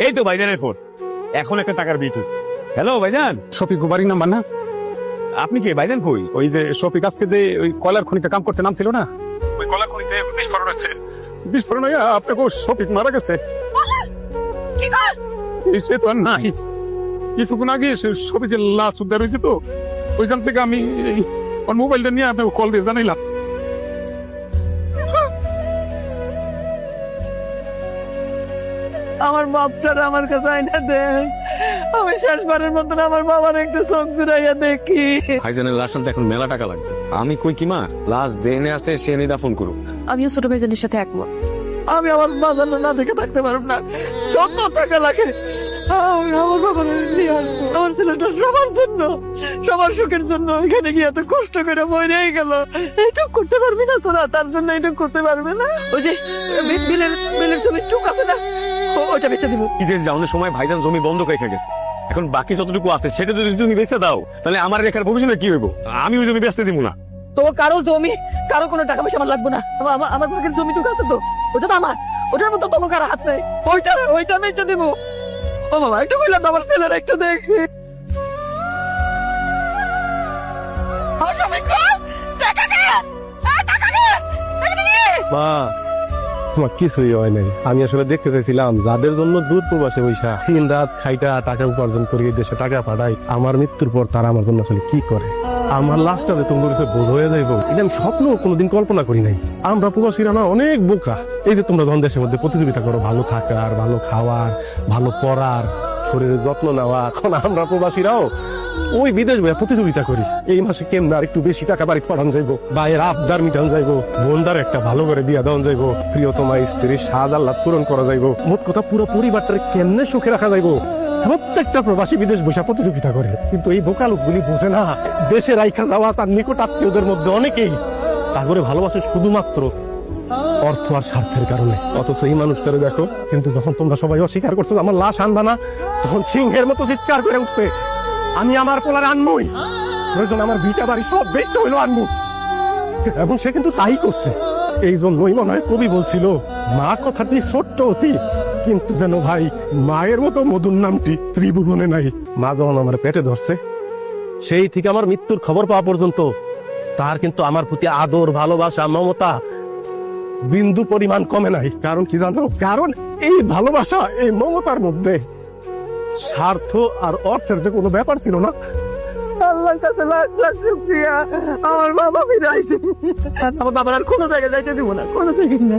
এই তো ভাইজানের ফোন, এখন একটা টাকার বিট। হ্যালো ভাইজান, শফিক বাড়ির নাম্বার না? আপনি কি ভাইজান কই? ওই যে শফিক আজকে যে ওই কয়লার খনিতে কাম করতে নামছিল না, ওই কয়লার খনিতে বিস্ফোরণ হচ্ছে। বিস্ফোরণ হয়ে আপনাকে শফিক মারা গেছে। সে তো আর নাই, কিছুক্ষণ আগে শফিকের লাশ উদ্ধার হয়েছে, তো ওইখান থেকে আমি ওর মোবাইলটা নিয়ে আপনাকে কল দিয়ে জানাইলাম। আমার বাপটার আমার কাছে আইনা দেন, আমি শেষবারের মতন আমার বাবার একটু চোখ জুড়াইয়া দেখি। ভাইজানের লাশ আনতে এখন মেলা টাকা লাগবে। আমি কই কি মা, লাশ জেনে আছে সে নিয়ে দাফন করুক। আমিও ছোট ভাইজানের সাথে একমত। আমি আমার বাজার না দেখে থাকতে পারব না, যত টাকা লাগে আমি আমার বাবার নিয়ে আসবো। আমার ছেলেটা সবার জন্য, সবার সুখের জন্য এখানে গিয়ে এত কষ্ট করে মরে গেল। এইটুক করতে পারবি না তোরা? তার জন্য এইটুক করতে পারবে না? ওই যে বিলের ছবি টুক আছে না, ওইটা বেঁচে দিব। বিদেশ যাওয়ার সময় ভাইজান জমি বন্ধক রেখে গেছে, এখন বাকি যতটুকু আছে সেটা যদি তুমি বেঁচে দাও, তাহলে আমার রেখার ভবিষ্যতে কি হইব? আমি ওই জমি বেচতে দিব না। তো কারো জমি, কারো কোনো টাকা পয়সা আমার লাগবে না। আমার ভাগের জমিটুকু আছে তো, ওটা তো আমার, ওটার মতো তোকে কারো হাত নেই। ওইটা বেঁচে দিব। ও বাবা, একটু বললাম আমার ছেলেরা একটু দেখি। মা, তোমার কিছুই হয় নাই। আমি আসলে দেখতে চাইছিলাম যাদের জন্য দূর প্রবাসে বৈশা দিন রাত খাইটা টাকা উপার্জন করি, দেশে টাকা পাঠাই, আমার মৃত্যুর পর তারা আমার জন্য আসলে কি করে। আমার লাশটা যে তোমার কাছে বোঝ হয়ে যাইব, এটা আমি স্বপ্ন কোনোদিন কল্পনা করি নাই। আমরা প্রবাসীরা না অনেক বোকা। এই যে তোমরা যখন দেশের মধ্যে প্রতিযোগিতা করো ভালো থাকার, ভালো খাওয়ার, ভালো পড়ার, শরীরের যত্ন নেওয়া, এখন আমরা প্রবাসীরাও ওই বিদেশ বইয়া প্রতিযোগিতা করি। এই মাসে কেমন আর একটু বেশি টাকা বাড়ি পাঠান যাইবো, ভাইয়ের আবদার মিটান যাইবো, বোনদার একটা ভালো করে বিয়া দেওয়া যাইবো, প্রিয়তমা স্ত্রীর স্বাদ আহ্লাদ পূরণ করা যাইবো। মোট কথা পুরো পরিবারটারে কেমনে সুখে রাখা যাইবো, প্রত্যেকটা প্রবাসী বিদেশ বসে প্রতিযোগিতা করে। কিন্তু এই বোকা লোকগুলি বোঝে না, দেশে রাইখা যাওয়া তার নিকট আত্মীয়দের মধ্যে অনেকেই তাগরে ভালোবাসে শুধুমাত্র অর্থ আর স্বার্থের কারণে। অথচ এই মানুষটারে দেখো, কিন্তু যখন তোমরা সবাই অস্বীকার করছো আমার লাশ আনবা না, তখন সিংহের মতো চিৎকার করে উঠবে, আমি আমার পোলার আনবই, প্রয়োজন আমার ভিটা বাড়ি সব বেচতে হইলো আনবো। এবং সে কিন্তু তাই করছে। এই জন্যই মনে হয় কবি বলছিল, মা কথাটি ছোট্ট অতি, কিন্তু যেন ভাই মায়ের মতো মধুর নামটি ত্রিভুবনে নাই। মা যখন আমার পেটে ধরছে, সেই থেকে আমার মৃত্যুর খবর পাওয়া পর্যন্ত তার কিন্তু আমার প্রতি আদর, ভালোবাসা, মমতা বিন্দু পরিমাণ কমে নাই। কারণ কি জানো? কারণ এই ভালোবাসা, এই মমতার মধ্যে স্বার্থ আর অর্থের যে কোনো ব্যাপার ছিল না। আল্লাহর কাছে লাখ লাখ শুকরিয়া, আমার বাবা ফিরে আইছে। আমার বাবার আর কোনো জায়গায় যাইতে দিব না, কোনো জায়গায় না।